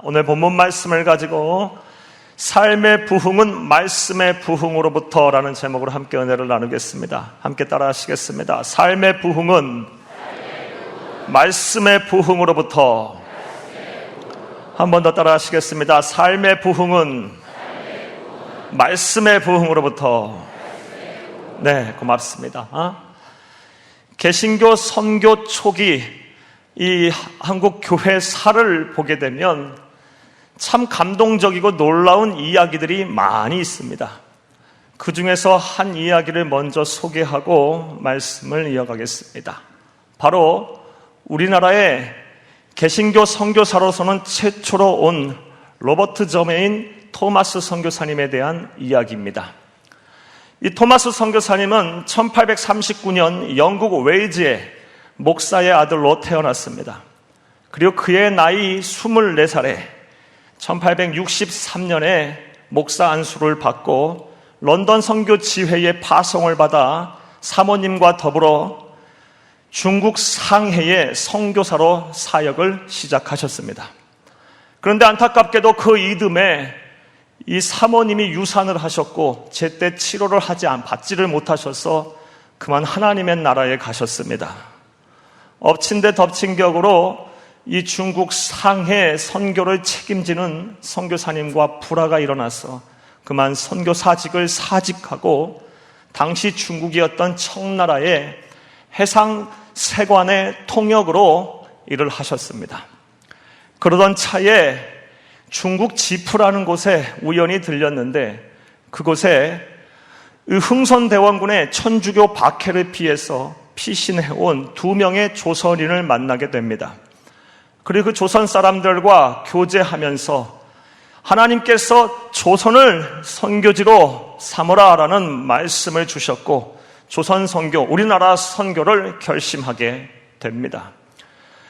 오늘 본문 말씀을 가지고 삶의 부흥은 말씀의 부흥으로부터 라는 제목으로 함께 은혜를 나누겠습니다. 함께 따라 하시겠습니다. 삶의 부흥은 말씀의 부흥으로부터. 한 번 더 따라 하시겠습니다. 삶의 부흥은 말씀의 부흥으로부터. 네, 고맙습니다. 개신교 선교 초기 이 한국 교회사를 보게 되면 참 감동적이고 놀라운 이야기들이 많이 있습니다. 그 중에서 한 이야기를 먼저 소개하고 말씀을 이어가겠습니다. 바로 우리나라의 개신교 선교사로서는 최초로 온 로버트 저메인 토마스 선교사님에 대한 이야기입니다. 이 토마스 선교사님은 1839년 영국 웨일즈의 목사의 아들로 태어났습니다. 그리고 그의 나이 24살에 1863년에 목사 안수를 받고 런던 선교 지회의 파송을 받아 사모님과 더불어 중국 상해의 선교사로 사역을 시작하셨습니다. 그런데 안타깝게도 그 이듬해 이 사모님이 유산을 하셨고 제때 치료를 받지를 못하셔서 그만 하나님의 나라에 가셨습니다. 엎친 데 덮친 격으로 이 중국 상해 선교를 책임지는 선교사님과 불화가 일어나서 그만 선교사직을 사직하고 당시 중국이었던 청나라의 해상세관의 통역으로 일을 하셨습니다. 그러던 차에 중국 지프라는 곳에 우연히 들렸는데 그곳에 흥선대원군의 천주교 박해를 피해서 피신해온 2명의 조선인을 만나게 됩니다. 그리고 그 조선 사람들과 교제하면서 하나님께서 조선을 선교지로 삼으라라는 말씀을 주셨고 조선 선교, 우리나라 선교를 결심하게 됩니다.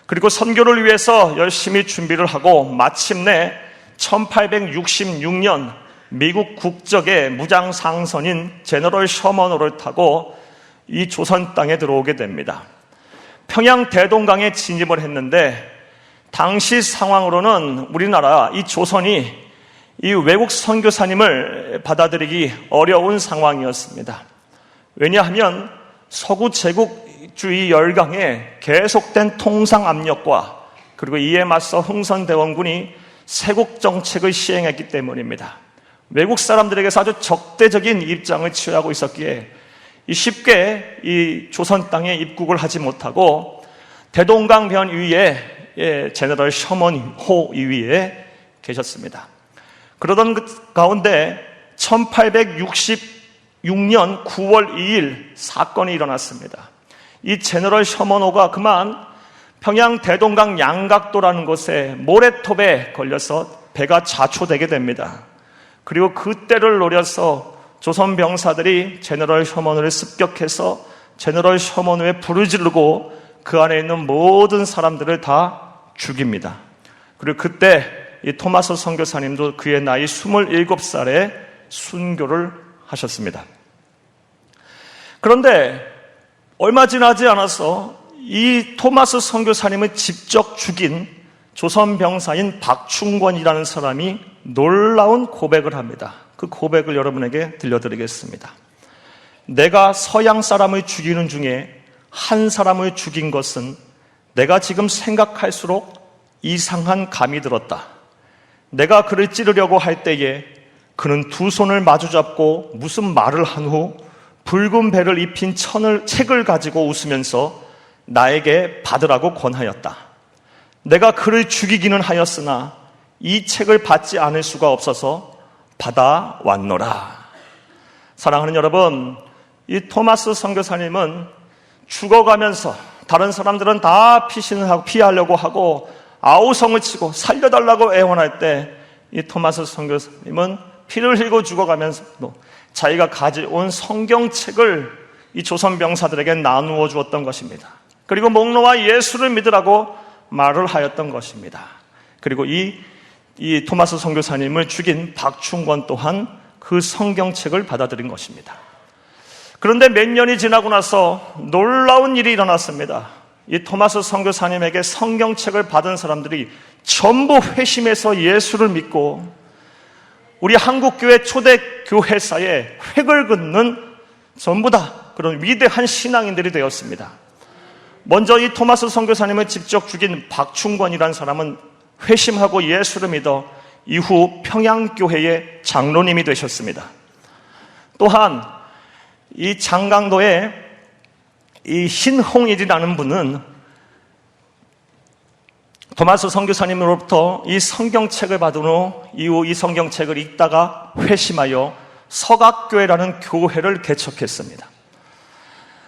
그리고 선교를 위해서 열심히 준비를 하고 마침내 1866년 미국 국적의 무장상선인 제너럴 셔먼호를 타고 이 조선 땅에 들어오게 됩니다. 평양 대동강에 진입을 했는데 당시 상황으로는 우리나라 이 조선이 이 외국 선교사님을 받아들이기 어려운 상황이었습니다. 왜냐하면 서구 제국주의 열강의 계속된 통상 압력과 그리고 이에 맞서 흥선대원군이 세국 정책을 시행했기 때문입니다. 외국 사람들에게서 아주 적대적인 입장을 취하고 있었기에 쉽게 이 조선 땅에 입국을 하지 못하고 대동강변 위에 제너럴 셔먼호 위에 계셨습니다. 그러던 그 가운데 1866년 9월 2일 사건이 일어났습니다. 이 제너럴 셔먼호가 그만 평양 대동강 양각도라는 곳에 모래톱에 걸려서 배가 좌초되게 됩니다. 그리고 그때를 노려서 조선 병사들이 제너럴 셔먼호를 습격해서 제너럴 셔먼호에 불을 지르고 그 안에 있는 모든 사람들을 다 죽입니다. 그리고 그때 이 토마스 선교사님도 그의 나이 27살에 순교를 하셨습니다. 그런데 얼마 지나지 않아서 이 토마스 선교사님을 직접 죽인 조선 병사인 박충권이라는 사람이 놀라운 고백을 합니다. 그 고백을 여러분에게 들려드리겠습니다. 내가 서양 사람을 죽이는 중에 한 사람을 죽인 것은 내가 지금 생각할수록 이상한 감이 들었다. 내가 그를 찌르려고 할 때에 그는 두 손을 마주잡고 무슨 말을 한 후 붉은 배를 입힌 책을 가지고 웃으면서 나에게 받으라고 권하였다. 내가 그를 죽이기는 하였으나 이 책을 받지 않을 수가 없어서 받아왔노라. 사랑하는 여러분, 이 토마스 선교사님은 죽어가면서 다른 사람들은 다 피신을 하고 피하려고 하고 아우성을 치고 살려달라고 애원할 때 이 토마스 선교사님은 피를 흘리고 죽어가면서도 자기가 가져온 성경책을 이 조선 병사들에게 나누어 주었던 것입니다. 그리고 목놓아 예수를 믿으라고 말을 하였던 것입니다. 그리고 이 토마스 선교사님을 죽인 박충권 또한 그 성경책을 받아들인 것입니다. 그런데 몇 년이 지나고 나서 놀라운 일이 일어났습니다. 이 토마스 선교사님에게 성경책을 받은 사람들이 전부 회심해서 예수를 믿고 우리 한국교회 초대 교회사에 획을 긋는 전부 다 그런 위대한 신앙인들이 되었습니다. 먼저 이 토마스 선교사님을 직접 죽인 박충권이라는 사람은 회심하고 예수를 믿어 이후 평양교회의 장로님이 되셨습니다. 또한 이 장강도에 이 신홍일이라는 분은 토마스 선교사님으로부터 이 성경책을 받은 후 이후 이 성경책을 읽다가 회심하여 서각교회라는 교회를 개척했습니다.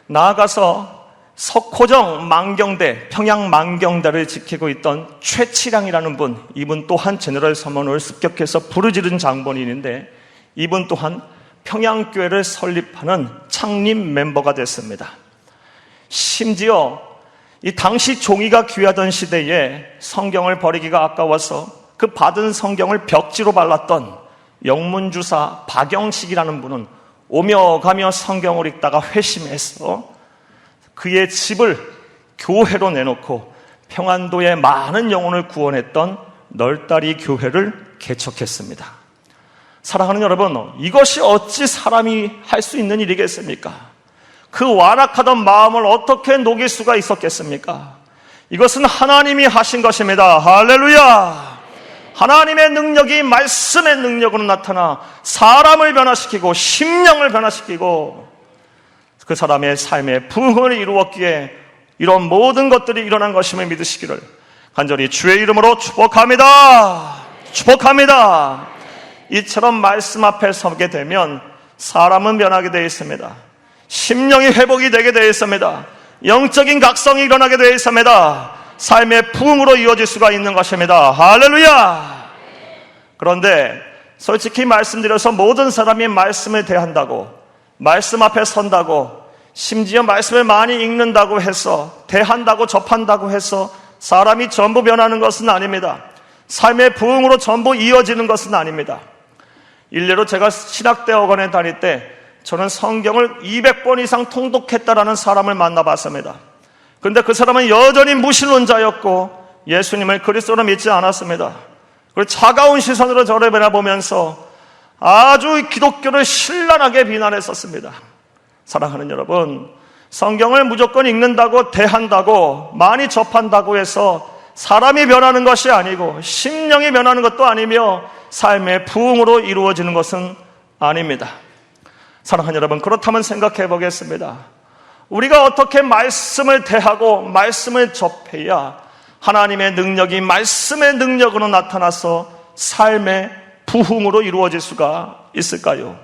나아가서 석호정 만경대, 평양 만경대를 지키고 있던 최치량이라는 분, 이분 또한 제너럴 서먼을 습격해서 부르짖은 장본인인데 이분 또한 평양교회를 설립하는 창립 멤버가 됐습니다. 심지어 이 당시 종이가 귀하던 시대에 성경을 버리기가 아까워서 그 받은 성경을 벽지로 발랐던 영문주사 박영식이라는 분은 오며 가며 성경을 읽다가 회심해서 그의 집을 교회로 내놓고 평안도의 많은 영혼을 구원했던 널다리 교회를 개척했습니다. 사랑하는 여러분, 이것이 어찌 사람이 할 수 있는 일이겠습니까? 그 완악하던 마음을 어떻게 녹일 수가 있었겠습니까? 이것은 하나님이 하신 것입니다. 할렐루야! 하나님의 능력이 말씀의 능력으로 나타나 사람을 변화시키고 심령을 변화시키고 그 사람의 삶의 부흥을 이루었기에 이런 모든 것들이 일어난 것임을 믿으시기를 간절히 주의 이름으로 축복합니다. 축복합니다. 이처럼 말씀 앞에 서게 되면 사람은 변하게 되어 있습니다. 심령이 회복이 되게 되어 있습니다. 영적인 각성이 일어나게 되어 있습니다. 삶의 부흥으로 이어질 수가 있는 것입니다. 할렐루야! 그런데 솔직히 말씀드려서 모든 사람이 말씀을 대한다고, 말씀 앞에 선다고, 심지어 말씀을 많이 읽는다고 해서, 대한다고 접한다고 해서 사람이 전부 변하는 것은 아닙니다. 삶의 부흥으로 전부 이어지는 것은 아닙니다. 일례로 제가 신학대학원에 다닐 때 저는 성경을 200번 이상 통독했다라는 사람을 만나봤습니다. 그런데 그 사람은 여전히 무신론자였고 예수님을 그리스도로 믿지 않았습니다. 그리고 차가운 시선으로 저를 바라보면서 아주 기독교를 신랄하게 비난했었습니다. 사랑하는 여러분, 성경을 무조건 읽는다고, 대한다고, 많이 접한다고 해서 사람이 변하는 것이 아니고 심령이 변하는 것도 아니며 삶의 부흥으로 이루어지는 것은 아닙니다. 사랑하는 여러분, 그렇다면 생각해 보겠습니다. 우리가 어떻게 말씀을 대하고 말씀을 접해야 하나님의 능력이 말씀의 능력으로 나타나서 삶의 부흥으로 이루어질 수가 있을까요?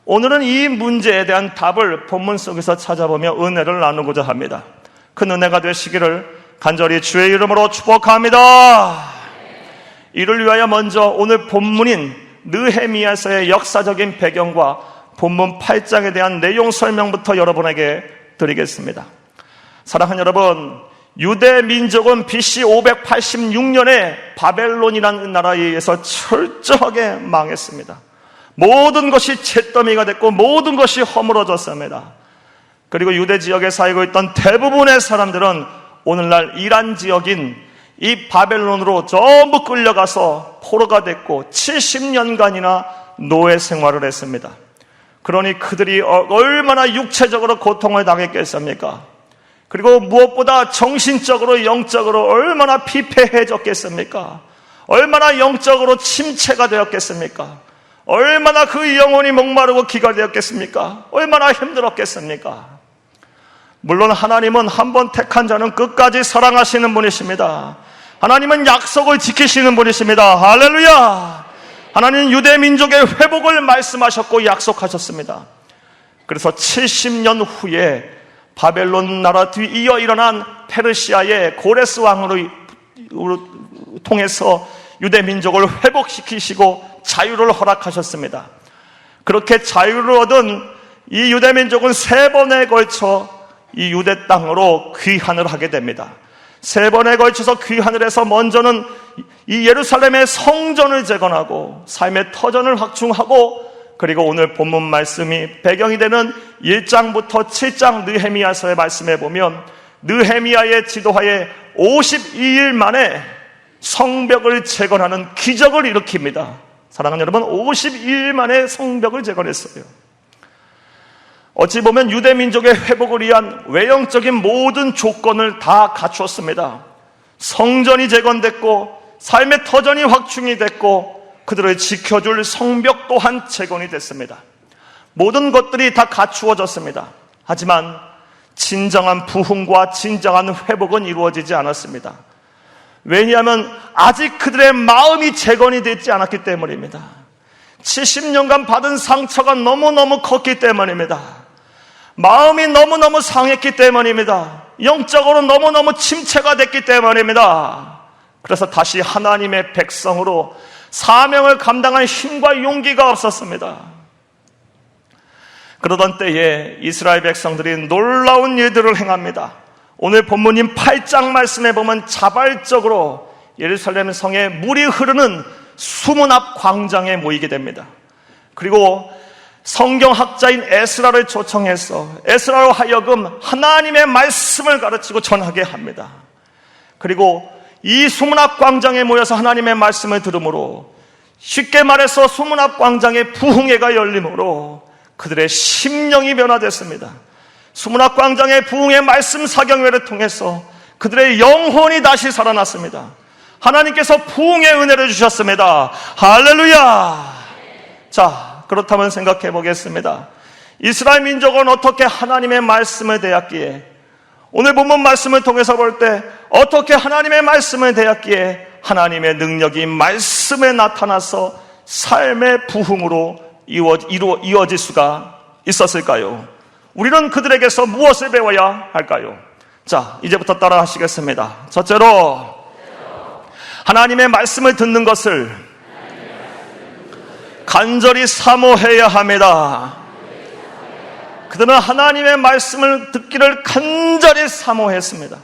오늘은 이 문제에 대한 답을 본문 속에서 찾아보며 은혜를 나누고자 합니다. 큰 은혜가 되시기를 간절히 주의 이름으로 축복합니다. 이를 위하여 먼저 오늘 본문인 느헤미야서의 역사적인 배경과 본문 8장에 대한 내용 설명부터 여러분에게 드리겠습니다. 사랑하는 여러분, 유대 민족은 BC 586년에 바벨론이라는 나라에 의해서 철저하게 망했습니다. 모든 것이 잿더미가 됐고 모든 것이 허물어졌습니다. 그리고 유대 지역에 살고 있던 대부분의 사람들은 오늘날 이란 지역인 이 바벨론으로 전부 끌려가서 포로가 됐고 70년간이나 노예 생활을 했습니다. 그러니 그들이 얼마나 육체적으로 고통을 당했겠습니까? 그리고 무엇보다 정신적으로 영적으로 얼마나 피폐해졌겠습니까? 얼마나 영적으로 침체가 되었겠습니까? 얼마나 그 영혼이 목마르고 기가 되었겠습니까? 얼마나 힘들었겠습니까? 물론 하나님은 한 번 택한 자는 끝까지 사랑하시는 분이십니다. 하나님은 약속을 지키시는 분이십니다. 할렐루야! 하나님은 유대 민족의 회복을 말씀하셨고 약속하셨습니다. 그래서 70년 후에 바벨론 나라 뒤 이어 일어난 페르시아의 고레스 왕으로 통해서 유대 민족을 회복시키시고 자유를 허락하셨습니다. 그렇게 자유를 얻은 이 유대 민족은 3번에 걸쳐 이 유대 땅으로 귀환을 하게 됩니다. 3번에 걸쳐서 귀환을 해서 먼저는 이 예루살렘의 성전을 재건하고 삶의 터전을 확충하고, 그리고 오늘 본문 말씀이 배경이 되는 1장부터 7장 느헤미야서의 말씀에 보면 느헤미야의 지도하에 52일 만에 성벽을 재건하는 기적을 일으킵니다. 사랑하는 여러분, 52일 만에 성벽을 재건했어요. 어찌 보면 유대 민족의 회복을 위한 외형적인 모든 조건을 다 갖추었습니다. 성전이 재건됐고 삶의 터전이 확충이 됐고 그들을 지켜줄 성벽 또한 재건이 됐습니다. 모든 것들이 다 갖추어졌습니다. 하지만 진정한 부흥과 진정한 회복은 이루어지지 않았습니다. 왜냐하면 아직 그들의 마음이 재건이 되지 않았기 때문입니다. 70년간 받은 상처가 너무너무 컸기 때문입니다. 마음이 너무너무 상했기 때문입니다. 영적으로 너무너무 침체가 됐기 때문입니다. 그래서 다시 하나님의 백성으로 사명을 감당할 힘과 용기가 없었습니다. 그러던 때에 이스라엘 백성들이 놀라운 일들을 행합니다. 오늘 본문인 8장 말씀에 보면 자발적으로 예루살렘 성에 물이 흐르는 수문 앞 광장에 모이게 됩니다. 그리고 성경학자인 에스라를 초청해서 에스라로 하여금 하나님의 말씀을 가르치고 전하게 합니다. 그리고 이 수문 앞 광장에 모여서 하나님의 말씀을 들으므로, 쉽게 말해서 수문 앞 광장에 부흥회가 열리므로 그들의 심령이 변화됐습니다. 수문 앞 광장의 부흥의 말씀 사경회를 통해서 그들의 영혼이 다시 살아났습니다. 하나님께서 부흥의 은혜를 주셨습니다. 할렐루야. 자, 그렇다면 생각해 보겠습니다. 이스라엘 민족은 어떻게 하나님의 말씀을 대했기에, 오늘 본문 말씀을 통해서 볼 때 어떻게 하나님의 말씀을 대했기에 하나님의 능력이 말씀에 나타나서 삶의 부흥으로 이루어질 수가 있었을까요? 우리는 그들에게서 무엇을 배워야 할까요? 자, 이제부터 따라 하시겠습니다. 첫째로, 하나님의 말씀을 듣는 것을 간절히 사모해야 합니다. 그들은 하나님의 말씀을 듣기를 간절히 사모했습니다.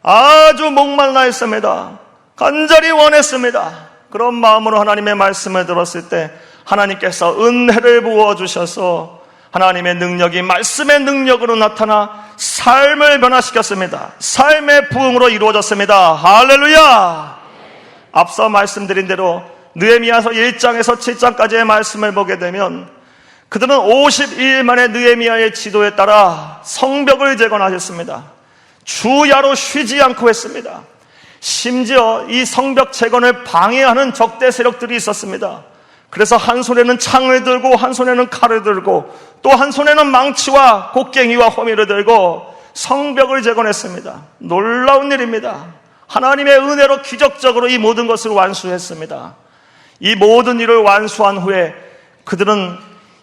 아주 목말라 했습니다. 간절히 원했습니다. 그런 마음으로 하나님의 말씀을 들었을 때 하나님께서 은혜를 부어주셔서 하나님의 능력이 말씀의 능력으로 나타나 삶을 변화시켰습니다. 삶의 부흥으로 이루어졌습니다. 할렐루야. 앞서 말씀드린 대로 느헤미야서 1장에서 7장까지의 말씀을 보게 되면 그들은 52일 만에 느헤미야의 지도에 따라 성벽을 재건하셨습니다. 주야로 쉬지 않고 했습니다. 심지어 이 성벽 재건을 방해하는 적대 세력들이 있었습니다. 그래서 한 손에는 창을 들고 한 손에는 칼을 들고 또 한 손에는 망치와 곡괭이와 호미를 들고 성벽을 재건했습니다. 놀라운 일입니다. 하나님의 은혜로 기적적으로 이 모든 것을 완수했습니다. 이 모든 일을 완수한 후에 그들은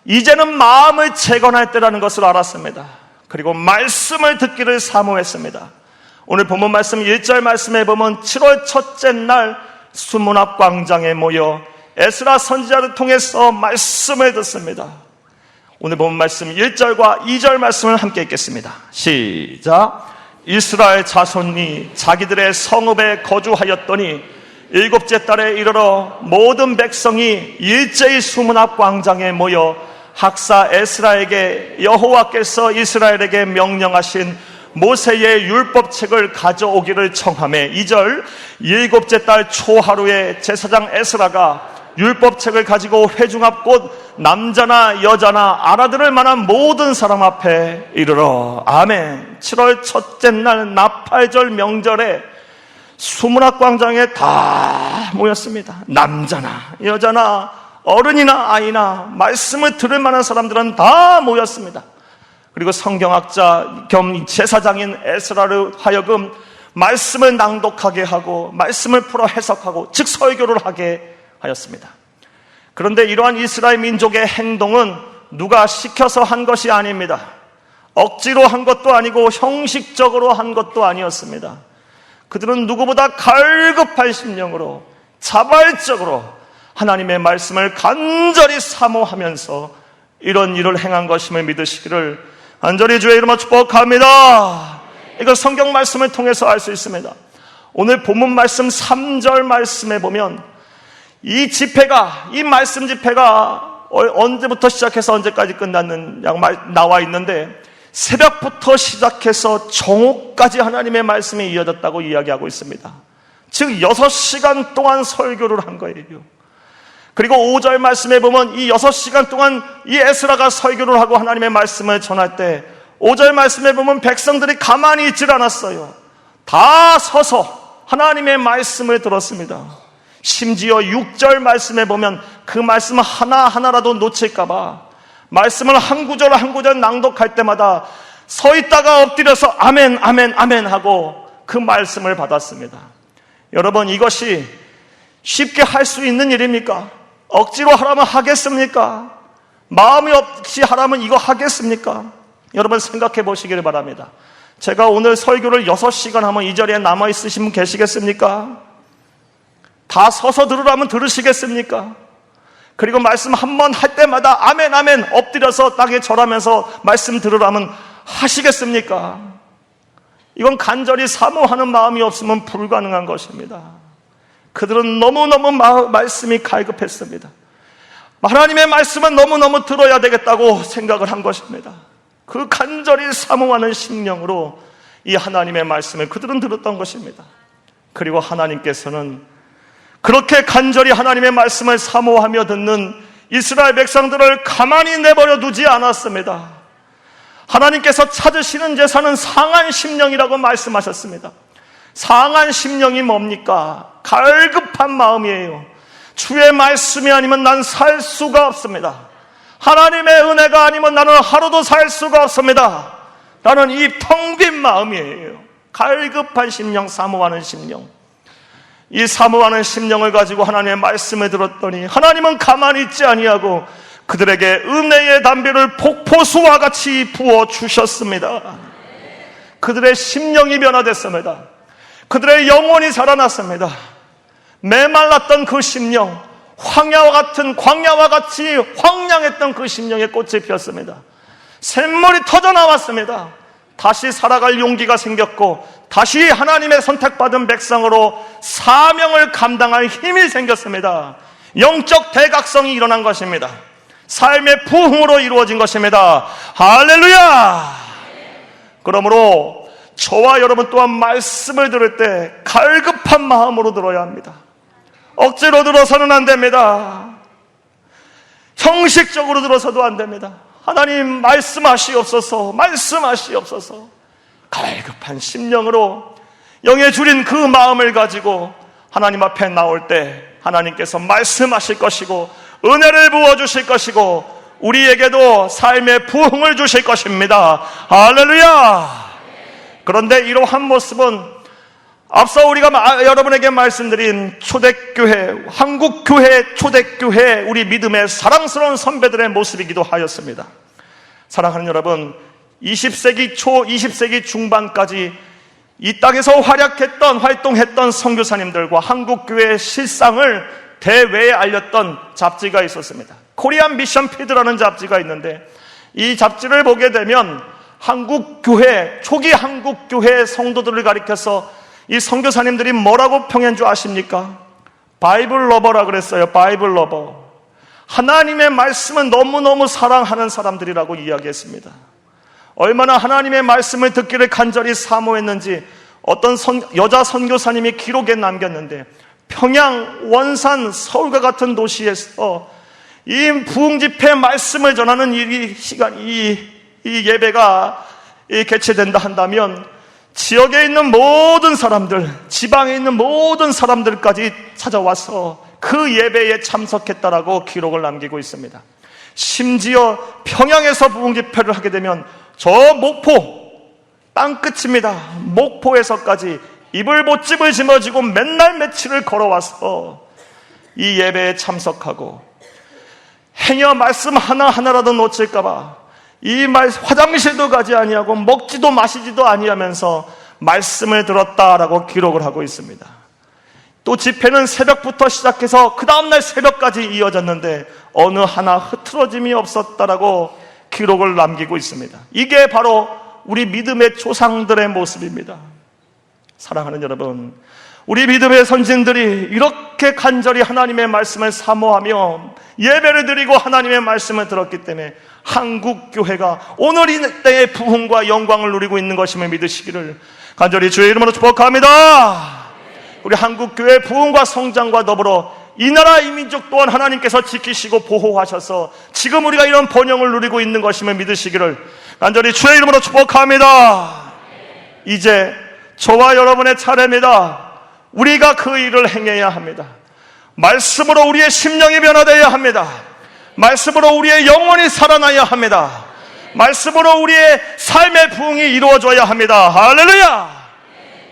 이제는 마음을 재건할 때라는 것을 알았습니다. 그리고 말씀을 듣기를 사모했습니다. 오늘 본문 말씀 1절 말씀에 보면 7월 첫째 날 수문 앞 광장에 모여 에스라 선지자를 통해서 말씀을 듣습니다. 오늘 본문 말씀 1절과 2절 말씀을 함께 읽겠습니다. 시작. 이스라엘 자손이 자기들의 성읍에 거주하였더니 일곱째 달에 이르러 모든 백성이 일제히 수문 앞 광장에 모여 학사 에스라에게 여호와께서 이스라엘에게 명령하신 모세의 율법책을 가져오기를 청하매 2절 일곱째 달 초하루에 제사장 에스라가 율법책을 가지고 회중 앞 곧 남자나 여자나 알아들을 만한 모든 사람 앞에 이르러. 아멘. 7월 첫째 날 나팔절 명절에 수문 앞 광장에 다 모였습니다. 남자나 여자나 어른이나 아이나 말씀을 들을 만한 사람들은 다 모였습니다. 그리고 성경학자 겸 제사장인 에스라를 하여금 말씀을 낭독하게 하고 말씀을 풀어 해석하고 즉 설교를 하게 하였습니다. 그런데 이러한 이스라엘 민족의 행동은 누가 시켜서 한 것이 아닙니다. 억지로 한 것도 아니고 형식적으로 한 것도 아니었습니다. 그들은 누구보다 갈급한 심령으로 자발적으로 하나님의 말씀을 간절히 사모하면서 이런 일을 행한 것임을 믿으시기를 간절히 주의 이름으로 축복합니다. 이걸 성경 말씀을 통해서 알 수 있습니다. 오늘 본문 말씀 3절 말씀에 보면 이 집회가, 이 말씀 집회가 언제부터 시작해서 언제까지 끝났는 양 나와 있는데 새벽부터 시작해서 정오까지 하나님의 말씀이 이어졌다고 이야기하고 있습니다. 즉 6시간 동안 설교를 한 거예요. 그리고 5절 말씀에 보면 이 6시간 동안 이 에스라가 설교를 하고 하나님의 말씀을 전할 때 5절 말씀에 보면 백성들이 가만히 있질 않았어요. 다 서서 하나님의 말씀을 들었습니다. 심지어 6절 말씀에 보면 그 말씀 하나하나라도 놓칠까 봐 말씀을 한 구절 한 구절 낭독할 때마다 서 있다가 엎드려서 아멘 아멘 아멘 하고 그 말씀을 받았습니다. 여러분, 이것이 쉽게 할 수 있는 일입니까? 억지로 하라면 하겠습니까? 마음이 없이 하라면 이거 하겠습니까? 여러분 생각해 보시기를 바랍니다. 제가 오늘 설교를 6시간 하면 이 자리에 남아있으신 분 계시겠습니까? 다 서서 들으라면 들으시겠습니까? 그리고 말씀 한 번 할 때마다 아멘 아멘 엎드려서 땅에 절하면서 말씀 들으라면 하시겠습니까? 이건 간절히 사모하는 마음이 없으면 불가능한 것입니다. 그들은 너무너무 말씀이 갈급했습니다. 하나님의 말씀은 너무너무 들어야 되겠다고 생각을 한 것입니다. 그 간절히 사모하는 심령으로 이 하나님의 말씀을 그들은 들었던 것입니다. 그리고 하나님께서는 그렇게 간절히 하나님의 말씀을 사모하며 듣는 이스라엘 백성들을 가만히 내버려 두지 않았습니다. 하나님께서 찾으시는 제사는 상한 심령이라고 말씀하셨습니다. 상한 심령이 뭡니까? 갈급한 마음이에요. 주의 말씀이 아니면 난 살 수가 없습니다. 하나님의 은혜가 아니면 나는 하루도 살 수가 없습니다. 나는 이 텅 빈 마음이에요. 갈급한 심령, 사모하는 심령. 이 사모하는 심령을 가지고 하나님의 말씀을 들었더니 하나님은 가만히 있지 아니하고 그들에게 은혜의 담비를 폭포수와 같이 부어주셨습니다. 그들의 심령이 변화됐습니다. 그들의 영혼이 자라났습니다. 메말랐던 그 심령, 광야와 같이 황량했던 그 심령에 꽃이 피었습니다. 샘물이 터져나왔습니다. 다시 살아갈 용기가 생겼고 다시 하나님의 선택받은 백성으로 사명을 감당할 힘이 생겼습니다. 영적 대각성이 일어난 것입니다. 삶의 부흥으로 이루어진 것입니다. 할렐루야! 그러므로 저와 여러분 또한 말씀을 들을 때 갈급한 마음으로 들어야 합니다. 억지로 들어서는 안 됩니다. 형식적으로 들어서도 안 됩니다. 하나님 말씀하시옵소서, 말씀하시옵소서. 갈급한 심령으로 영에 줄인 그 마음을 가지고 하나님 앞에 나올 때 하나님께서 말씀하실 것이고 은혜를 부어주실 것이고 우리에게도 삶의 부흥을 주실 것입니다. 할렐루야! 그런데 이러한 모습은 앞서 우리가 여러분에게 말씀드린 초대교회, 한국교회, 초대교회, 우리 믿음의 사랑스러운 선배들의 모습이기도 하였습니다. 사랑하는 여러분, 20세기 초, 20세기 중반까지 이 땅에서 활동했던 선교사님들과 한국교회의 실상을 대외에 알렸던 잡지가 있었습니다. 코리안 미션 피드라는 잡지가 있는데 이 잡지를 보게 되면 한국교회, 초기 한국교회 성도들을 가리켜서 이 선교사님들이 뭐라고 평한 줄 아십니까? 바이블 러버라 그랬어요. 바이블 러버. 하나님의 말씀을 너무너무 사랑하는 사람들이라고 이야기했습니다. 얼마나 하나님의 말씀을 듣기를 간절히 사모했는지 어떤 여자 선교사님이 기록에 남겼는데 평양, 원산, 서울과 같은 도시에서 이 부흥집회 말씀을 전하는 이 예배가 개최된다 한다면 지역에 있는 모든 사람들, 지방에 있는 모든 사람들까지 찾아와서 그 예배에 참석했다라고 기록을 남기고 있습니다. 심지어 평양에서 부흥집회를 하게 되면 저 목포, 땅끝입니다. 목포에서까지 이불보집을 짊어지고 맨날 며칠을 걸어와서 이 예배에 참석하고 행여 말씀 하나하나라도 놓칠까봐 화장실도 가지 아니하고 먹지도 마시지도 아니하면서 말씀을 들었다라고 기록을 하고 있습니다. 또 집회는 새벽부터 시작해서 그 다음날 새벽까지 이어졌는데 어느 하나 흐트러짐이 없었다라고 기록을 남기고 있습니다. 이게 바로 우리 믿음의 조상들의 모습입니다. 사랑하는 여러분, 우리 믿음의 선진들이 이렇게 간절히 하나님의 말씀을 사모하며 예배를 드리고 하나님의 말씀을 들었기 때문에 한국교회가 오늘 이 때의 부흥과 영광을 누리고 있는 것임을 믿으시기를 간절히 주의 이름으로 축복합니다. 우리 한국교회 부흥과 성장과 더불어 이 나라 이 민족 또한 하나님께서 지키시고 보호하셔서 지금 우리가 이런 번영을 누리고 있는 것임을 믿으시기를 간절히 주의 이름으로 축복합니다. 이제 저와 여러분의 차례입니다. 우리가 그 일을 행해야 합니다. 말씀으로 우리의 심령이 변화되어야 합니다. 말씀으로 우리의 영혼이 살아나야 합니다. 말씀으로 우리의 삶의 부흥이 이루어져야 합니다. 할렐루야!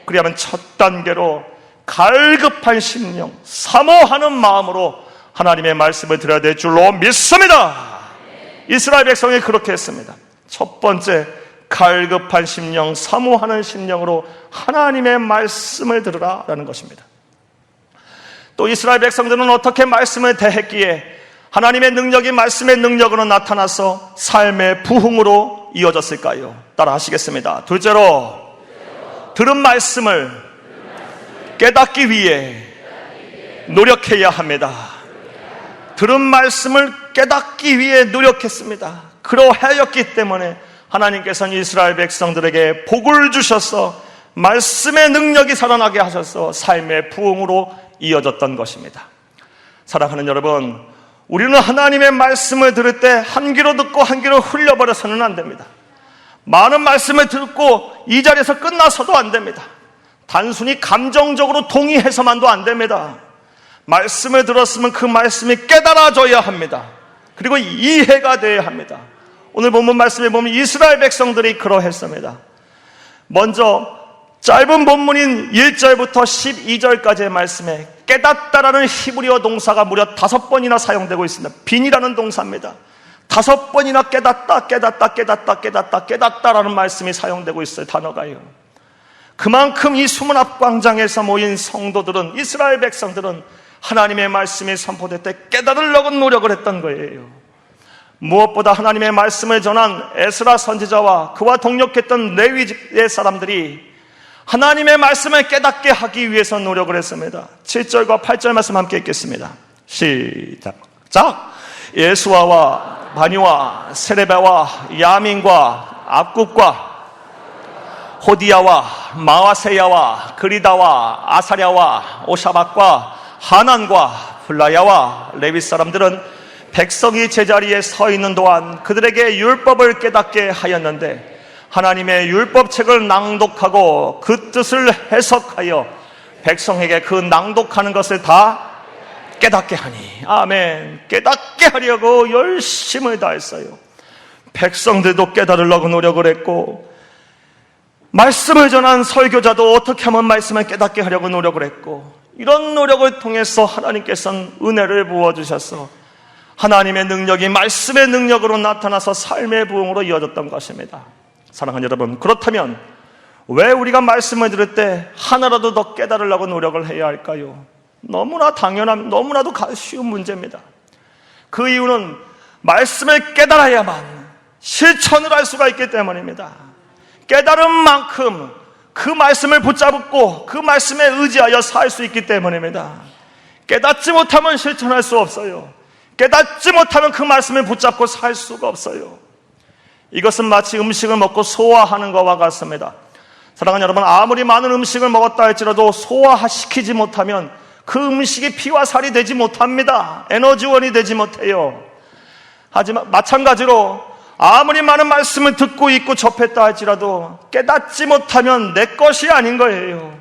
그리하면 첫 단계로 갈급한 심령, 사모하는 마음으로 하나님의 말씀을 드려야 될 줄로 믿습니다. 이스라엘 백성이 그렇게 했습니다. 첫 번째, 갈급한 심령, 사모하는 심령으로 하나님의 말씀을 들으라라는 것입니다. 또 이스라엘 백성들은 어떻게 말씀을 대했기에 하나님의 능력이 말씀의 능력으로 나타나서 삶의 부흥으로 이어졌을까요? 따라 하시겠습니다. 둘째로, 들은 말씀을 깨닫기 위해 노력해야 합니다. 들은 말씀을 깨닫기 위해 노력했습니다. 그러하였기 때문에 하나님께서는 이스라엘 백성들에게 복을 주셔서 말씀의 능력이 살아나게 하셔서 삶의 부흥으로 이어졌던 것입니다. 사랑하는 여러분, 우리는 하나님의 말씀을 들을 때 한 귀로 듣고 한 귀로 흘려버려서는 안 됩니다. 많은 말씀을 듣고 이 자리에서 끝나서도 안 됩니다. 단순히 감정적으로 동의해서만도 안 됩니다. 말씀을 들었으면 그 말씀이 깨달아져야 합니다. 그리고 이해가 되어야 합니다. 오늘 본문 말씀에 보면 이스라엘 백성들이 그러했습니다. 먼저 짧은 본문인 1절부터 12절까지의 말씀에 깨닫다라는 히브리어 동사가 무려 5번이나 사용되고 있습니다. 빈이라는 동사입니다. 5번이나 깨닫다라는 말씀이 사용되고 있어요. 단어가요. 그만큼 이 수문 앞 광장에서 모인 성도들은, 이스라엘 백성들은 하나님의 말씀이 선포될 때 깨달으려고 노력을 했던 거예요. 무엇보다 하나님의 말씀을 전한 에스라 선지자와 그와 동역했던 레위의 사람들이 하나님의 말씀을 깨닫게 하기 위해서 노력을 했습니다. 7절과 8절 말씀 함께 읽겠습니다. 시작. 예수아와 바니와 세레베와 야민과 압국과 호디야와 마와세야와 그리다와 아사랴와 오샤박과 하난과 플라야와 레위 사람들은 백성이 제자리에 서 있는 동안 그들에게 율법을 깨닫게 하였는데 하나님의 율법책을 낭독하고 그 뜻을 해석하여 백성에게 그 낭독하는 것을 다 깨닫게 하니, 아멘. 깨닫게 하려고 열심을 다했어요. 백성들도 깨달으려고 노력을 했고, 말씀을 전한 설교자도 어떻게 하면 말씀을 깨닫게 하려고 노력을 했고, 이런 노력을 통해서 하나님께서는 은혜를 부어주셔서 하나님의 능력이 말씀의 능력으로 나타나서 삶의 부흥으로 이어졌던 것입니다. 사랑하는 여러분, 그렇다면 왜 우리가 말씀을 들을 때 하나라도 더 깨달으려고 노력을 해야 할까요? 너무나 당연한, 너무나도 쉬운 문제입니다. 그 이유는 말씀을 깨달아야만 실천을 할 수가 있기 때문입니다. 깨달은 만큼 그 말씀을 붙잡고 그 말씀에 의지하여 살 수 있기 때문입니다. 깨닫지 못하면 실천할 수 없어요. 깨닫지 못하면 그 말씀을 붙잡고 살 수가 없어요. 이것은 마치 음식을 먹고 소화하는 것과 같습니다. 사랑하는 여러분, 아무리 많은 음식을 먹었다 할지라도 소화시키지 못하면 그 음식이 피와 살이 되지 못합니다. 에너지원이 되지 못해요. 하지만 마찬가지로 아무리 많은 말씀을 듣고 있고 접했다 할지라도 깨닫지 못하면 내 것이 아닌 거예요.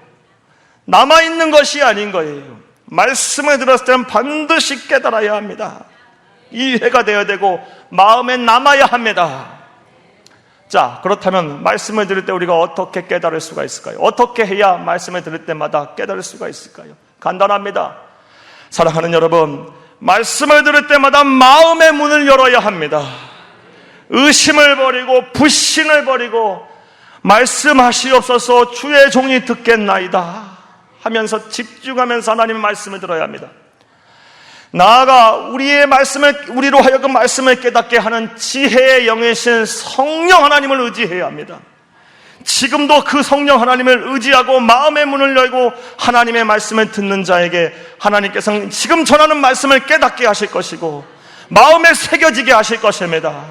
남아있는 것이 아닌 거예요. 말씀을 들었을 때는 반드시 깨달아야 합니다. 이해가 되어야 되고 마음에 남아야 합니다. 자, 그렇다면 말씀을 들을 때 우리가 어떻게 깨달을 수가 있을까요? 어떻게 해야 말씀을 들을 때마다 깨달을 수가 있을까요? 간단합니다. 사랑하는 여러분, 말씀을 들을 때마다 마음의 문을 열어야 합니다. 의심을 버리고 불신을 버리고 말씀하시옵소서 주의 종이 듣겠나이다 하면서 집중하면서 하나님의 말씀을 들어야 합니다. 나아가 우리로 하여금 말씀을 깨닫게 하는 지혜의 영이신 성령 하나님을 의지해야 합니다. 지금도 그 성령 하나님을 의지하고 마음의 문을 열고 하나님의 말씀을 듣는 자에게 하나님께서는 지금 전하는 말씀을 깨닫게 하실 것이고 마음에 새겨지게 하실 것입니다.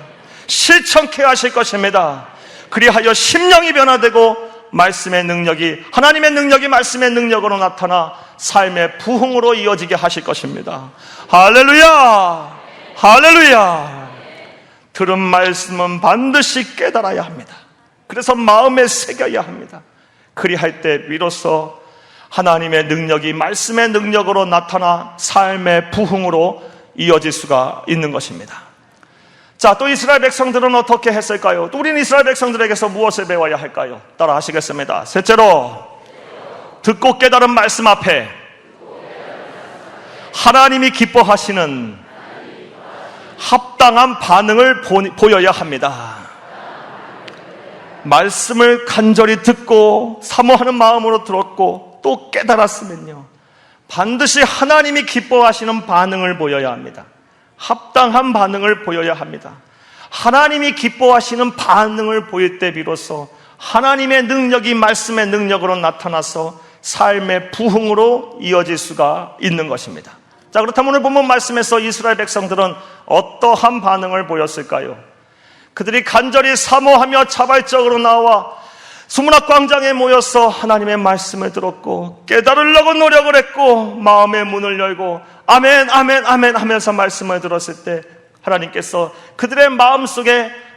실천케 하실 것입니다. 그리하여 심령이 변화되고 말씀의 능력이, 하나님의 능력이 말씀의 능력으로 나타나 삶의 부흥으로 이어지게 하실 것입니다. 할렐루야! 할렐루야! 들은 말씀은 반드시 깨달아야 합니다. 그래서 마음에 새겨야 합니다. 그리할 때 비로소 하나님의 능력이 말씀의 능력으로 나타나 삶의 부흥으로 이어질 수가 있는 것입니다. 자, 또 이스라엘 백성들은 어떻게 했을까요? 또 우리는 이스라엘 백성들에게서 무엇을 배워야 할까요? 따라 하시겠습니다. 셋째로, 듣고 깨달은 말씀 앞에 하나님이 기뻐하시는 합당한 반응을 보여야 합니다. 말씀을 간절히 듣고 사모하는 마음으로 들었고 또 깨달았으면요, 반드시 하나님이 기뻐하시는 반응을 보여야 합니다. 합당한 반응을 보여야 합니다. 하나님이 기뻐하시는 반응을 보일 때 비로소 하나님의 능력이 말씀의 능력으로 나타나서 삶의 부흥으로 이어질 수가 있는 것입니다. 자, 그렇다면 오늘 본문 말씀에서 이스라엘 백성들은 어떠한 반응을 보였을까요? 그들이 간절히 사모하며 자발적으로 나와 수문학 광장에 모여서 하나님의 말씀을 들었고 깨달으려고 노력을 했고 마음의 문을 열고 아멘 아멘 아멘 하면서 말씀을 들었을 때 하나님께서 그들의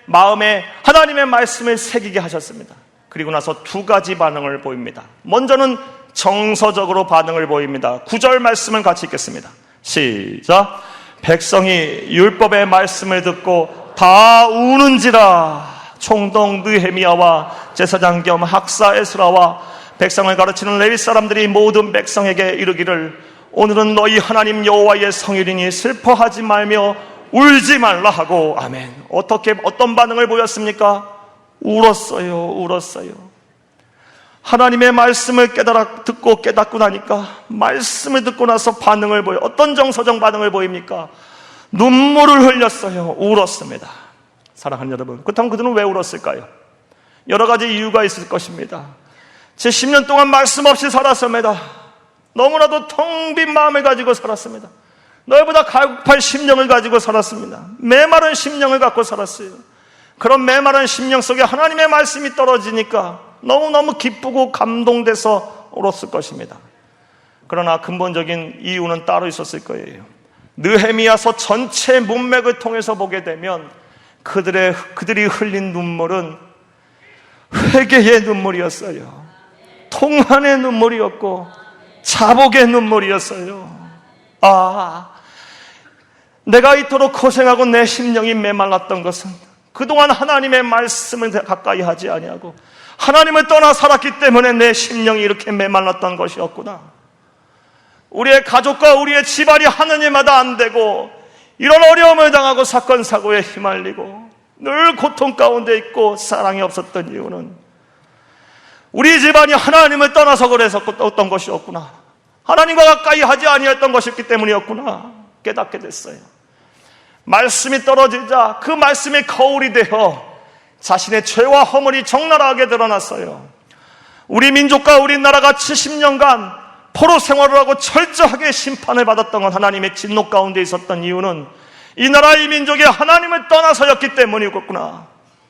마음에 하나님의 말씀을 새기게 하셨습니다. 그리고 나서 두 가지 반응을 보입니다. 먼저는 정서적으로 반응을 보입니다. 9절 말씀을 같이 읽겠습니다. 시작. 백성이 율법의 말씀을 듣고 다 우는지라. 총독 느헤미야와 제사장 겸 학사 에스라와 백성을 가르치는 레위 사람들이 모든 백성에게 이르기를 오늘은 너희 하나님 여호와의 성일이니 슬퍼하지 말며 울지 말라 하고. 아멘. 어떤 반응을 보였습니까? 울었어요. 하나님의 말씀을 듣고 깨닫고 나니까 말씀을 듣고 나서 반응을 보여. 어떤 정서적 반응을 보입니까? 눈물을 흘렸어요. 울었습니다. 사랑하는 여러분, 그렇다면 그들은 왜 울었을까요? 여러 가지 이유가 있을 것입니다. 제 10년 동안 말씀 없이 살았습니다. 너무나도 텅 빈 마음을 가지고 살았습니다. 너희보다 갈급할 심령을 가지고 살았습니다. 메마른 심령을 갖고 살았어요. 그런 메마른 심령 속에 하나님의 말씀이 떨어지니까 너무너무 기쁘고 감동돼서 울었을 것입니다. 그러나 근본적인 이유는 따로 있었을 거예요. 느헤미야서 전체 문맥을 통해서 보게 되면 그들이 흘린 눈물은 회개의 눈물이었어요. 통한의 눈물이었고 자복의 눈물이었어요. 내가 이토록 고생하고 내 심령이 메말랐던 것은 그동안 하나님의 말씀을 가까이 하지 아니하고 하나님을 떠나 살았기 때문에 내 심령이 이렇게 메말랐던 것이었구나. 우리의 가족과 우리의 집안이 하느님마다 안 되고 이런 어려움을 당하고 사건 사고에 휘말리고 늘 고통 가운데 있고 사랑이 없었던 이유는 우리 집안이 하나님을 떠나서 그래서 어떤 것이었구나. 하나님과 가까이 하지 아니했던 것이었기 때문이었구나. 깨닫게 됐어요. 말씀이 떨어지자 그 말씀이 거울이 되어 자신의 죄와 허물이 적나라하게 드러났어요. 우리 민족과 우리나라가 70년간 포로 생활을 하고 철저하게 심판을 받았던 건 하나님의 진노 가운데 있었던 이유는 이 나라 이 민족이 하나님을 떠나서였기 때문이었구나.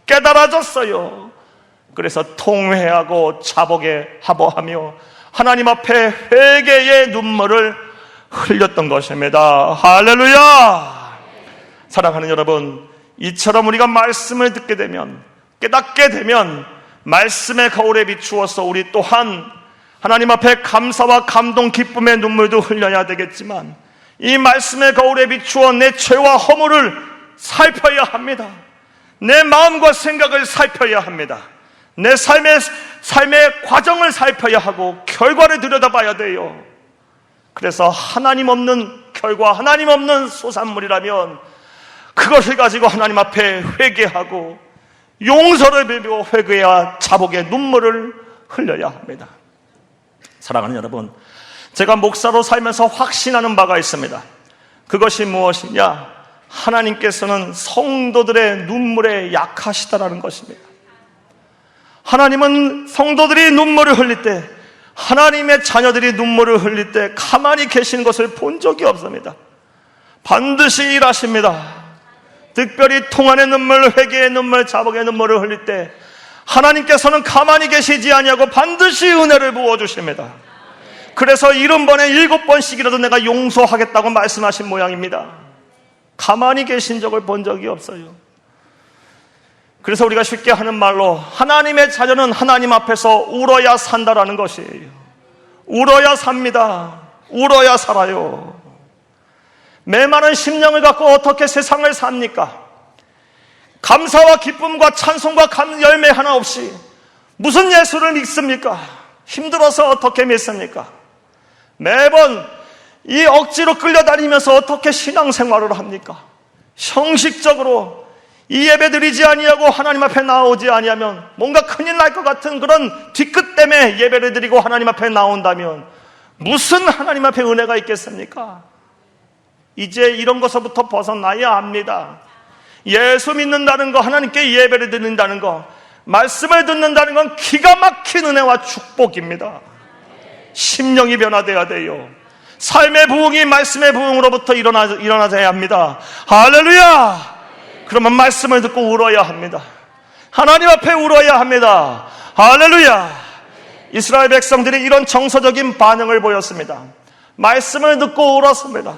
깨달아졌어요. 그래서 통회하고 자복에 하보하며 하나님 앞에 회개의 눈물을 흘렸던 것입니다. 할렐루야. 사랑하는 여러분, 이처럼 우리가 말씀을 듣게 되면, 깨닫게 되면 말씀의 거울에 비추어서 우리 또한 하나님 앞에 감사와 감동, 기쁨의 눈물도 흘려야 되겠지만 이 말씀의 거울에 비추어 내 죄와 허물을 살펴야 합니다. 내 마음과 생각을 살펴야 합니다. 내 삶의 과정을 살펴야 하고 결과를 들여다봐야 돼요. 그래서 하나님 없는 결과, 하나님 없는 소산물이라면 그것을 가지고 하나님 앞에 회개하고 용서를 빌고 회개와 자복의 눈물을 흘려야 합니다. 사랑하는 여러분, 제가 목사로 살면서 확신하는 바가 있습니다. 그것이 무엇이냐? 하나님께서는 성도들의 눈물에 약하시다라는 것입니다. 하나님은 성도들이 눈물을 흘릴 때, 하나님의 자녀들이 눈물을 흘릴 때 가만히 계신 것을 본 적이 없습니다. 반드시 일하십니다. 특별히 통안의 눈물, 회개의 눈물, 자복의 눈물을 흘릴 때 하나님께서는 가만히 계시지 아니하고 반드시 은혜를 부어주십니다. 그래서 70번에 7번씩이라도 내가 용서하겠다고 말씀하신 모양입니다. 가만히 계신 적을 본 적이 없어요. 그래서 우리가 쉽게 하는 말로 하나님의 자녀는 하나님 앞에서 울어야 산다라는 것이에요. 울어야 삽니다. 울어야 살아요. 메마른 심령을 갖고 어떻게 세상을 삽니까? 감사와 기쁨과 찬송과 열매 하나 없이 무슨 예수를 믿습니까? 힘들어서 어떻게 믿습니까? 매번 이 억지로 끌려다니면서 어떻게 신앙생활을 합니까? 형식적으로 이 예배 드리지 아니하고 하나님 앞에 나오지 아니하면 뭔가 큰일 날 것 같은 그런 뒤끝 때문에 예배를 드리고 하나님 앞에 나온다면 무슨 하나님 앞에 은혜가 있겠습니까? 이제 이런 것서부터 벗어나야 합니다. 예수 믿는다는 거, 하나님께 예배를 드린다는 거, 말씀을 듣는다는 건 기가 막힌 은혜와 축복입니다. 심령이 변화되어야 돼요. 삶의 부흥이 말씀의 부흥으로부터 일어나야 합니다. 할렐루야! 그러면 말씀을 듣고 울어야 합니다. 하나님 앞에 울어야 합니다. 할렐루야! 이스라엘 백성들이 이런 정서적인 반응을 보였습니다. 말씀을 듣고 울었습니다.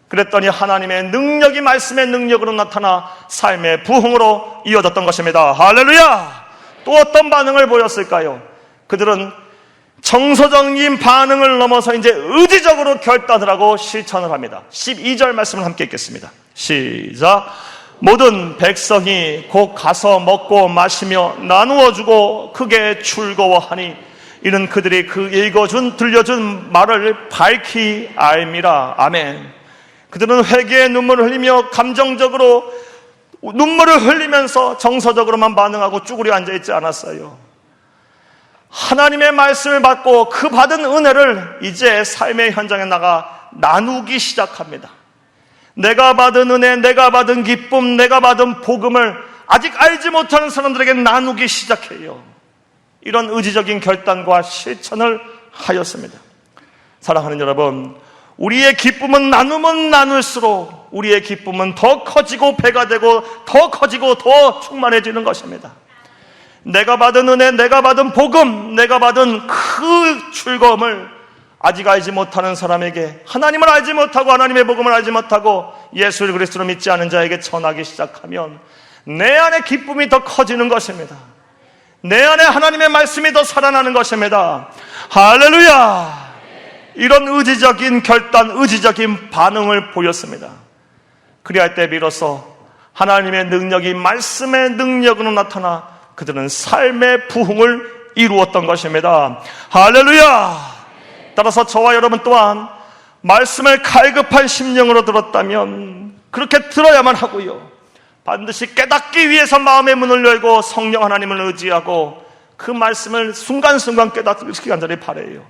그랬더니 하나님의 능력이 말씀의 능력으로 나타나 삶의 부흥으로 이어졌던 것입니다. 할렐루야! 또 어떤 반응을 보였을까요? 그들은 정서적인 반응을 넘어서 이제 의지적으로 결단을 하고 실천을 합니다. 12절 말씀을 함께 읽겠습니다. 시작! 모든 백성이 곧 가서 먹고 마시며 나누어 주고 크게 즐거워하니 이는 그들이 그 들려준 말을 밝히 알미라. 아멘. 그들은 회개의 눈물을 흘리며 감정적으로 눈물을 흘리면서 정서적으로만 반응하고 쭈그려 앉아있지 않았어요. 하나님의 말씀을 받고 그 받은 은혜를 이제 삶의 현장에 나가 나누기 시작합니다. 내가 받은 은혜, 내가 받은 기쁨, 내가 받은 복음을 아직 알지 못하는 사람들에게 나누기 시작해요. 이런 의지적인 결단과 실천을 하였습니다. 사랑하는 여러분, 우리의 기쁨은 나누면 나눌수록 우리의 기쁨은 더 커지고 배가 되고 더 커지고 더 충만해지는 것입니다. 내가 받은 은혜, 내가 받은 복음, 내가 받은 그 즐거움을 아직 알지 못하는 사람에게, 하나님을 알지 못하고 하나님의 복음을 알지 못하고 예수 그리스도를 믿지 않은 자에게 전하기 시작하면 내 안에 기쁨이 더 커지는 것입니다. 내 안에 하나님의 말씀이 더 살아나는 것입니다. 할렐루야! 이런 의지적인 결단, 의지적인 반응을 보였습니다. 그리할 때 비로소 하나님의 능력이 말씀의 능력으로 나타나 그들은 삶의 부흥을 이루었던 것입니다. 할렐루야! 따라서 저와 여러분 또한 말씀을 갈급한 심령으로 들었다면 그렇게 들어야만 하고요, 반드시 깨닫기 위해서 마음의 문을 열고 성령 하나님을 의지하고 그 말씀을 순간순간 깨닫기 간절히 바라요.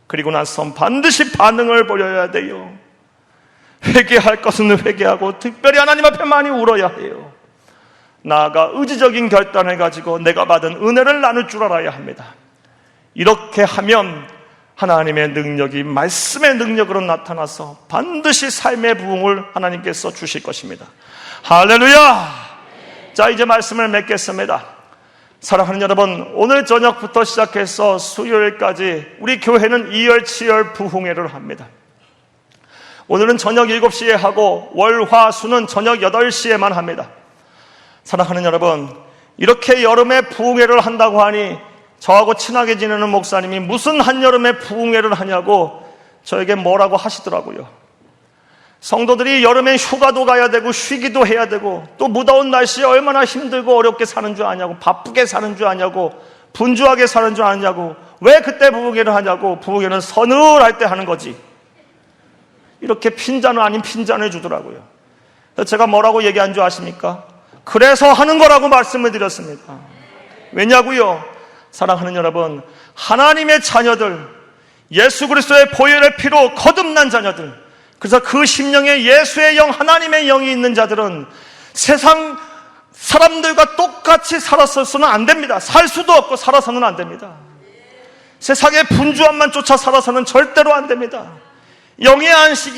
그리고 나서 반드시 반응을 보여야 돼요. 회개할 것은 회개하고 특별히 하나님 앞에 많이 울어야 해요. 나아가 의지적인 결단을 가지고 내가 받은 은혜를 나눌 줄 알아야 합니다. 이렇게 하면 하나님의 능력이 말씀의 능력으로 나타나서 반드시 삶의 부흥을 하나님께서 주실 것입니다. 할렐루야! 자, 이제 말씀을 맺겠습니다. 사랑하는 여러분, 오늘 저녁부터 시작해서 수요일까지 우리 교회는 이열치열 부흥회를 합니다. 오늘은 저녁 7시에 하고 월, 화, 수는 저녁 8시에만 합니다. 사랑하는 여러분, 이렇게 여름에 부흥회를 한다고 하니 저하고 친하게 지내는 목사님이 무슨 한여름에 부흥회를 하냐고 저에게 뭐라고 하시더라고요. 성도들이 여름엔 휴가도 가야 되고 쉬기도 해야 되고 또 무더운 날씨에 얼마나 힘들고 어렵게 사는 줄 아냐고, 바쁘게 사는 줄 아냐고, 분주하게 사는 줄 아냐고, 왜 그때 부흥회를 하냐고, 부흥회는 서늘할 때 하는 거지, 이렇게 핀잔을 아닌 핀잔을 주더라고요. 그래서 제가 뭐라고 얘기한 줄 아십니까? 그래서 하는 거라고 말씀을 드렸습니다. 왜냐고요? 사랑하는 여러분, 하나님의 자녀들, 예수 그리스도의 보혈의 피로 거듭난 자녀들, 그래서 그 심령에 예수의 영, 하나님의 영이 있는 자들은 세상 사람들과 똑같이 살았어서는 안 됩니다. 살 수도 없고 살아서는 안 됩니다. 세상의 분주함만 쫓아 살아서는 절대로 안 됩니다. 영의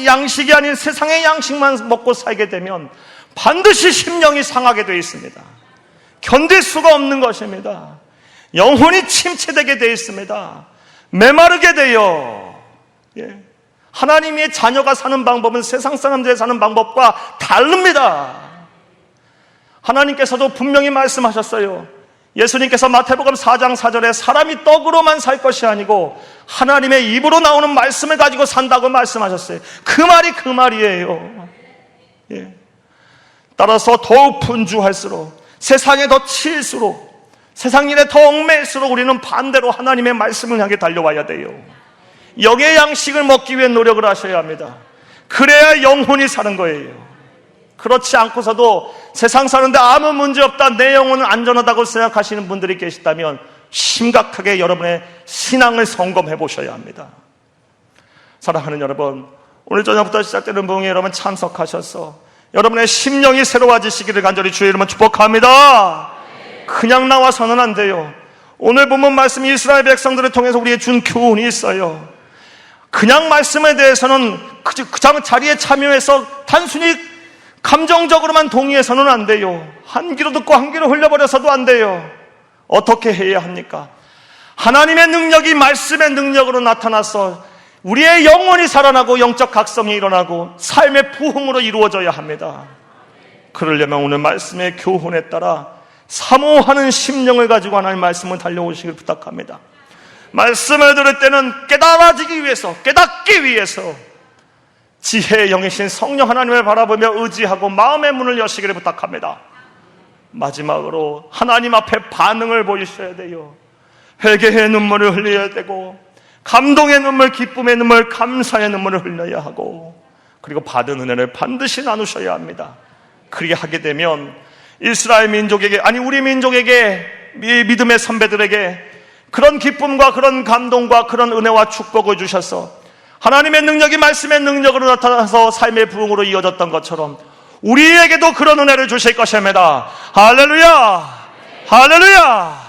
양식이 아닌 세상의 양식만 먹고 살게 되면 반드시 심령이 상하게 되어 있습니다. 견딜 수가 없는 것입니다. 영혼이 침체되게 되어 있습니다. 메마르게 돼요. 하나님의 자녀가 사는 방법은 세상 사람들이 사는 방법과 다릅니다. 하나님께서도 분명히 말씀하셨어요. 예수님께서 마태복음 4장 4절에 사람이 떡으로만 살 것이 아니고 하나님의 입으로 나오는 말씀을 가지고 산다고 말씀하셨어요. 그 말이 그 말이에요. 따라서 더욱 분주할수록, 세상에 더 치일수록, 세상 일에 더 얽매일수록 우리는 반대로 하나님의 말씀을 향해 달려와야 돼요. 영의 양식을 먹기 위해 노력을 하셔야 합니다. 그래야 영혼이 사는 거예요. 그렇지 않고서도 세상 사는데 아무 문제 없다, 내 영혼은 안전하다고 생각하시는 분들이 계시다면 심각하게 여러분의 신앙을 점검해 보셔야 합니다. 사랑하는 여러분, 오늘 저녁부터 시작되는 부흥에 여러분 참석하셔서 여러분의 심령이 새로워지시기를 간절히 주의 이름으로 축복합니다. 그냥 나와서는 안 돼요. 오늘 본문 말씀 이스라엘 백성들을 통해서 우리에게 준 교훈이 있어요. 그냥 말씀에 대해서는 그 자리에 참여해서 단순히 감정적으로만 동의해서는 안 돼요. 한 귀로 듣고 한 귀로 흘려버려서도 안 돼요. 어떻게 해야 합니까? 하나님의 능력이 말씀의 능력으로 나타나서 우리의 영혼이 살아나고 영적 각성이 일어나고 삶의 부흥으로 이루어져야 합니다. 그러려면 오늘 말씀의 교훈에 따라 사모하는 심령을 가지고 하나님 말씀을 달려오시길 부탁합니다. 말씀을 들을 때는 깨달아지기 위해서, 깨닫기 위해서 지혜의 영이신 성령 하나님을 바라보며 의지하고 마음의 문을 여시기를 부탁합니다. 마지막으로 하나님 앞에 반응을 보이셔야 돼요. 회개의 눈물을 흘려야 되고, 감동의 눈물, 기쁨의 눈물, 감사의 눈물을 흘려야 하고, 그리고 받은 은혜를 반드시 나누셔야 합니다. 그렇게 하게 되면 이스라엘 민족에게, 아니 우리 민족에게, 믿음의 선배들에게 그런 기쁨과 그런 감동과 그런 은혜와 축복을 주셔서 하나님의 능력이 말씀의 능력으로 나타나서 삶의 부흥으로 이어졌던 것처럼 우리에게도 그런 은혜를 주실 것입니다. 할렐루야! 할렐루야!